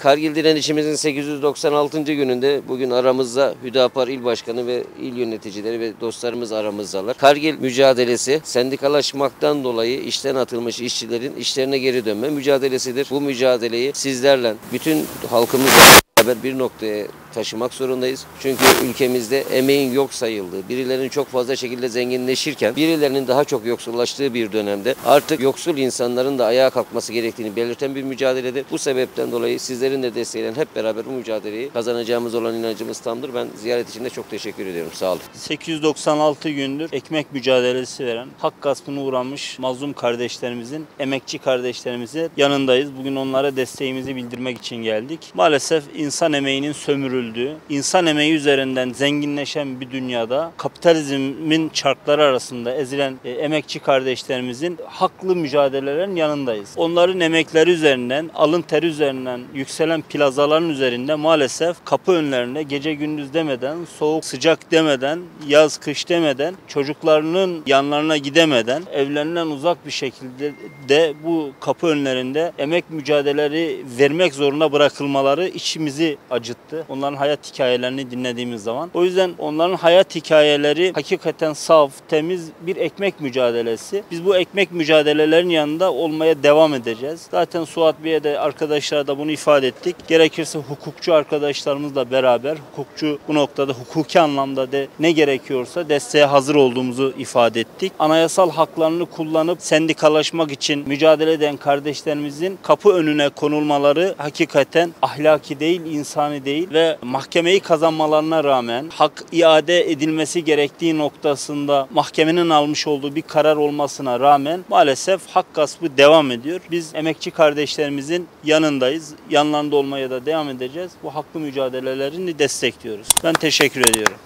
Kargil direnişimizin 896. gününde bugün aramızda Hüdapar İl Başkanı ve il yöneticileri ve dostlarımız aramızdalar. Kargil mücadelesi sendikalaşmaktan dolayı işten atılmış işçilerin işlerine geri dönme mücadelesidir. Bu mücadeleyi sizlerle, bütün halkımızla beraber bir noktaya taşımak zorundayız. Çünkü ülkemizde emeğin yok sayıldığı, birilerinin çok fazla şekilde zenginleşirken birilerinin daha çok yoksullaştığı bir dönemde artık yoksul insanların da ayağa kalkması gerektiğini belirten bir mücadeledir. Bu sebepten dolayı sizlerin de desteğiyle hep beraber bu mücadeleyi kazanacağımız olan inancımız tamdır. Ben ziyaret için de çok teşekkür ediyorum. Sağ olun. 896 gündür ekmek mücadelesi veren, hak gaspına uğramış mazlum kardeşlerimizin, emekçi kardeşlerimizin yanındayız. Bugün onlara desteğimizi bildirmek için geldik. Maalesef insan emeğinin sömürüldüğü, insan emeği üzerinden zenginleşen bir dünyada kapitalizmin çarkları arasında ezilen emekçi kardeşlerimizin haklı mücadelelerin yanındayız. Onların emekleri üzerinden, alın teri üzerinden yükselen plazaların üzerinde maalesef kapı önlerinde gece gündüz demeden, soğuk sıcak demeden, yaz kış demeden, çocuklarının yanlarına gidemeden, evlerinden uzak bir şekilde de bu kapı önlerinde emek mücadeleleri vermek zorunda bırakılmaları içimizi acıttı. Onların hayat hikayelerini dinlediğimiz zaman. O yüzden onların hayat hikayeleri hakikaten saf, temiz bir ekmek mücadelesi. Biz bu ekmek mücadelelerin yanında olmaya devam edeceğiz. Zaten Suat Bey'e de arkadaşlara da bunu ifade ettik. Gerekirse hukukçu arkadaşlarımızla beraber, hukukçu bu noktada hukuki anlamda da ne gerekiyorsa desteğe hazır olduğumuzu ifade ettik. Anayasal haklarını kullanıp sendikalaşmak için mücadele eden kardeşlerimizin kapı önüne konulmaları hakikaten ahlaki değil, insani değil ve mahkemeyi kazanmalarına rağmen hak iade edilmesi gerektiği noktasında mahkemenin almış olduğu bir karar olmasına rağmen maalesef hak gaspı devam ediyor. Biz emekçi kardeşlerimizin yanındayız. Yanlarında olmaya da devam edeceğiz. Bu haklı mücadelelerini destekliyoruz. Ben teşekkür ediyorum.